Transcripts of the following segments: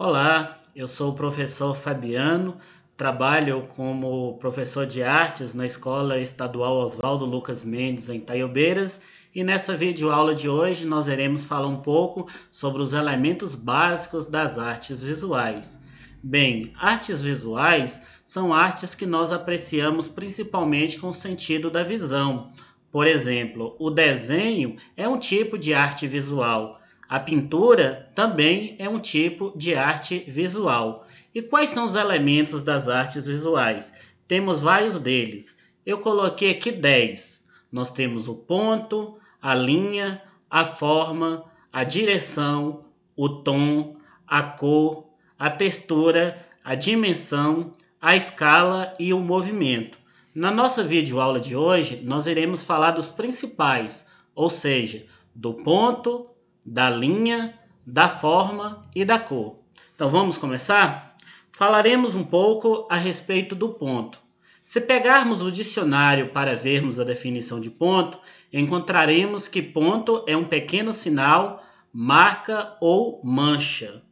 Olá, eu sou o professor Fabiano, trabalho como professor de artes na Escola Estadual Oswaldo Lucas Mendes, em Taiobeiras, e nessa videoaula de hoje nós iremos falar um pouco sobre os elementos básicos das artes visuais. Bem, artes visuais são artes que nós apreciamos principalmente com o sentido da visão. Por exemplo, o desenho é um tipo de arte visual. A pintura também é um tipo de arte visual. E quais são os elementos das artes visuais? Temos vários deles. Eu coloquei aqui 10. Nós temos o ponto, a linha, a forma, a direção, o tom, a cor, a textura, a dimensão, a escala e o movimento. Na nossa videoaula de hoje, nós iremos falar dos principais, ou seja, do ponto, da linha, da forma e da cor. Então vamos começar? Falaremos um pouco a respeito do ponto. Se pegarmos o dicionário para vermos a definição de ponto, encontraremos que ponto é um pequeno sinal, marca ou mancha.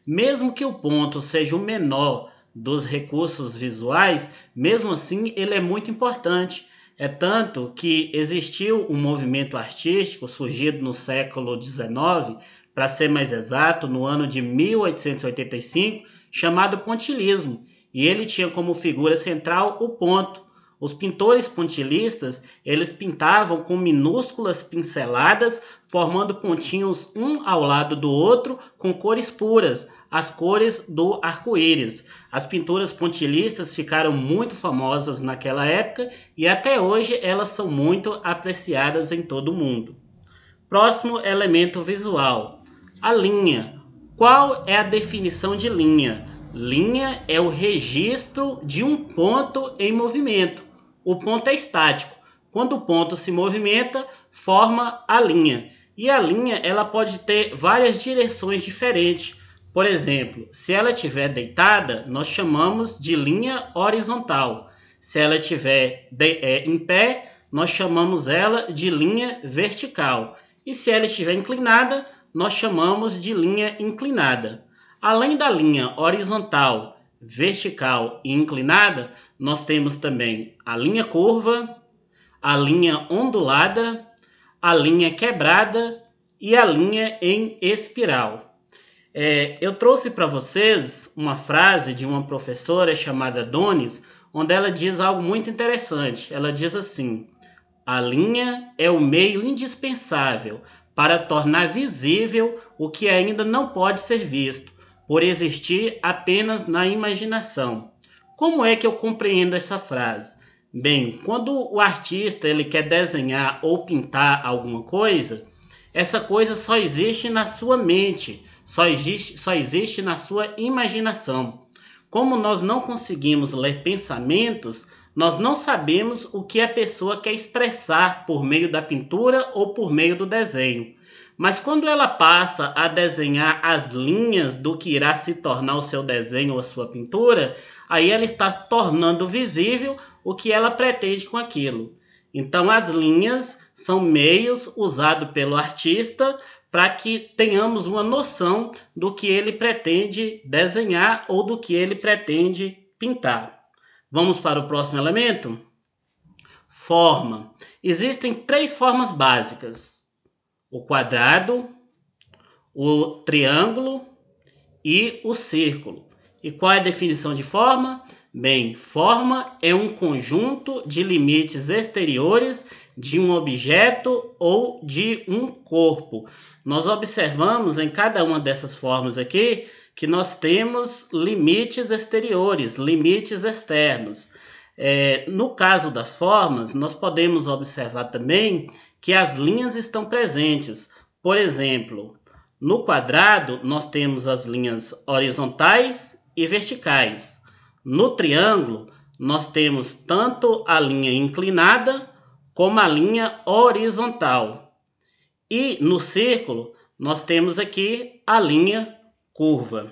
Mesmo que o ponto seja o menor dos recursos visuais, mesmo assim ele é muito importante. É tanto que existiu um movimento artístico surgido no século XIX, para ser mais exato, no ano de 1885, chamado pontilhismo, e ele tinha como figura central o ponto. Os pintores pontilhistas, eles pintavam com minúsculas pinceladas, formando pontinhos um ao lado do outro, com cores puras, as cores do arco-íris. As pinturas pontilhistas ficaram muito famosas naquela época e até hoje elas são muito apreciadas em todo o mundo. Próximo elemento visual, a linha. Qual é a definição de linha? Linha é o registro de um ponto em movimento. O ponto é estático. Quando o ponto se movimenta, forma a linha. E a linha ela pode ter várias direções diferentes. Por exemplo, se ela estiver deitada, nós chamamos de linha horizontal. Se ela estiver em pé, nós chamamos ela de linha vertical. E se ela estiver inclinada, nós chamamos de linha inclinada. Além da linha horizontal, vertical e inclinada, nós temos também a linha curva, a linha ondulada, a linha quebrada e a linha em espiral. Eu trouxe para vocês uma frase de uma professora chamada Donis, onde ela diz algo muito interessante. Ela diz assim: a linha é o meio indispensável para tornar visível o que ainda não pode ser visto, por existir apenas na imaginação. Como é que eu compreendo essa frase? Bem, quando o artista ele quer desenhar ou pintar alguma coisa, essa coisa só existe na sua mente, só existe na sua imaginação. Como nós não conseguimos ler pensamentos, nós não sabemos o que a pessoa quer expressar por meio da pintura ou por meio do desenho. Mas quando ela passa a desenhar as linhas do que irá se tornar o seu desenho ou a sua pintura, aí ela está tornando visível o que ela pretende com aquilo. Então as linhas são meios usados pelo artista para que tenhamos uma noção do que ele pretende desenhar ou do que ele pretende pintar. Vamos para o próximo elemento? Forma. Existem 3 formas básicas: o quadrado, o triângulo e o círculo. E qual é a definição de forma? Bem, forma é um conjunto de limites exteriores de um objeto ou de um corpo. Nós observamos em cada uma dessas formas aqui que nós temos limites exteriores, limites externos. No caso das formas, nós podemos observar também que as linhas estão presentes. Por exemplo, no quadrado, nós temos as linhas horizontais e verticais. No triângulo, nós temos tanto a linha inclinada como a linha horizontal. E no círculo, nós temos aqui a linha curva.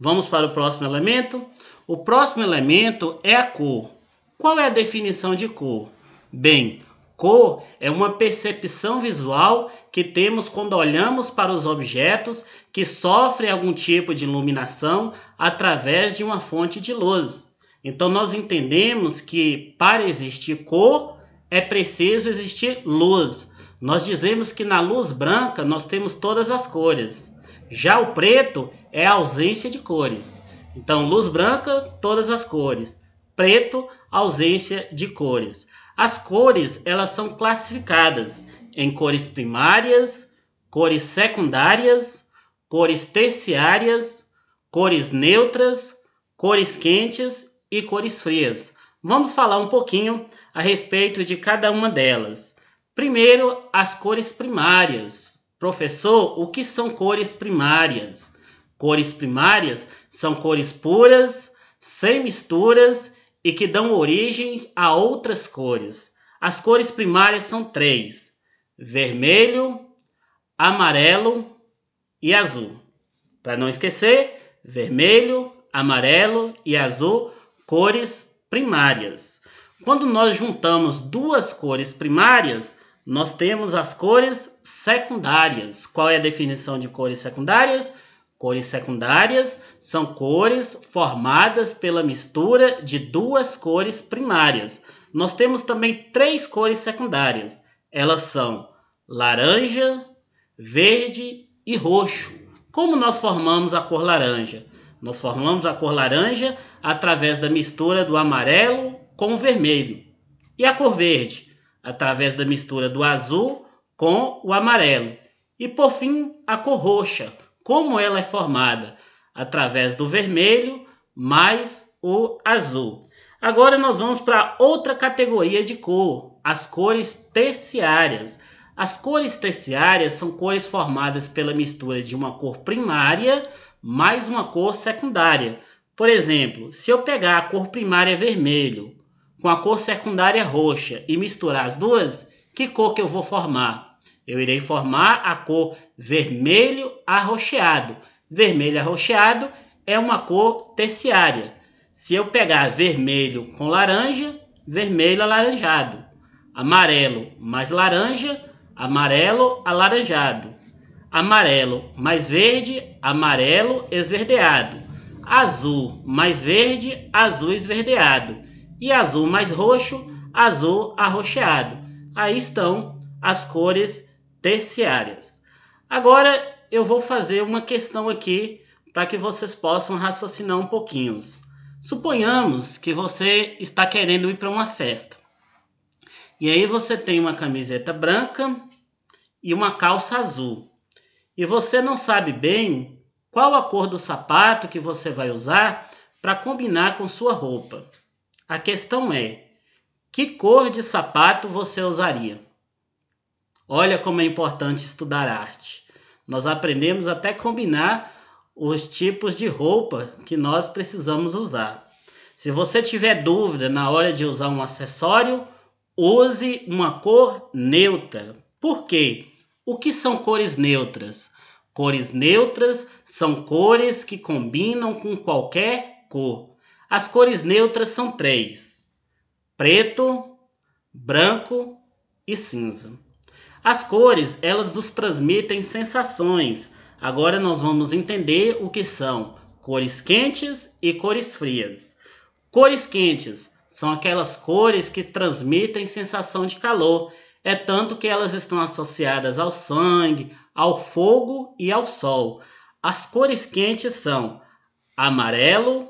Vamos para o próximo elemento? O próximo elemento é a cor. Qual é a definição de cor? Bem, Cor é uma percepção visual que temos quando olhamos para os objetos que sofrem algum tipo de iluminação através de uma fonte de luz. Então nós entendemos que para existir cor é preciso existir luz. Nós dizemos que na luz branca nós temos todas as cores. Já o preto é a ausência de cores. Então luz branca, todas as cores. Preto, ausência de cores. As cores, elas são classificadas em cores primárias, cores secundárias, cores terciárias, cores neutras, cores quentes e cores frias. Vamos falar um pouquinho a respeito de cada uma delas. Primeiro, as cores primárias. Professor, o que são cores primárias? Cores primárias são cores puras, sem misturas e que dão origem a outras cores. As cores primárias são 3: vermelho, amarelo e azul. Para não esquecer, vermelho, amarelo e azul, cores primárias. Quando nós juntamos duas cores primárias, nós temos as cores secundárias. Qual é a definição de cores secundárias? Cores secundárias são cores formadas pela mistura de duas cores primárias. Nós temos também 3 cores secundárias. Elas são laranja, verde e roxo. Como nós formamos a cor laranja? Nós formamos a cor laranja através da mistura do amarelo com o vermelho. E a cor verde? Através da mistura do azul com o amarelo. E por fim, a cor roxa. Como ela é formada? Através do vermelho mais o azul. Agora nós vamos para outra categoria de cor, as cores terciárias. As cores terciárias são cores formadas pela mistura de uma cor primária mais uma cor secundária. Por exemplo, se eu pegar a cor primária vermelho com a cor secundária roxa e misturar as duas, que cor que eu vou formar? Eu irei formar a cor vermelho arroxeado. Vermelho arroxeado é uma cor terciária. Se eu pegar vermelho com laranja, vermelho alaranjado. Amarelo mais laranja, amarelo alaranjado. Amarelo mais verde, amarelo esverdeado. Azul mais verde, azul esverdeado. E azul mais roxo, azul arroxeado. Aí estão as cores terciárias. Agora eu vou fazer uma questão aqui para que vocês possam raciocinar um pouquinho. Suponhamos que você está querendo ir para uma festa. E aí você tem uma camiseta branca e uma calça azul. E você não sabe bem qual a cor do sapato que você vai usar para combinar com sua roupa. A questão é, que cor de sapato você usaria? Olha como é importante estudar arte. Nós aprendemos até combinar os tipos de roupa que nós precisamos usar. Se você tiver dúvida na hora de usar um acessório, use uma cor neutra. Por quê? O que são cores neutras? Cores neutras são cores que combinam com qualquer cor. As cores neutras são 3: preto, branco e cinza. As cores, elas nos transmitem sensações. Agora nós vamos entender o que são cores quentes e cores frias. Cores quentes são aquelas cores que transmitem sensação de calor. É tanto que elas estão associadas ao sangue, ao fogo e ao sol. As cores quentes são amarelo,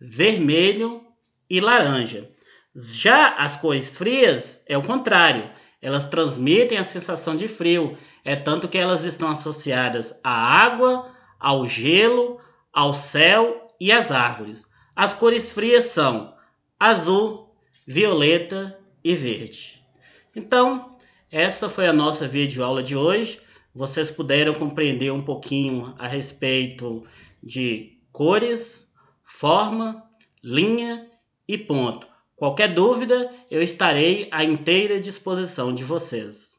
vermelho e laranja. Já as cores frias é o contrário. Elas transmitem a sensação de frio. É tanto que elas estão associadas à água, ao gelo, ao céu e às árvores. As cores frias são azul, violeta e verde. Então, essa foi a nossa videoaula de hoje. Vocês puderam compreender um pouquinho a respeito de cores, forma, linha e ponto. Qualquer dúvida, eu estarei à inteira disposição de vocês.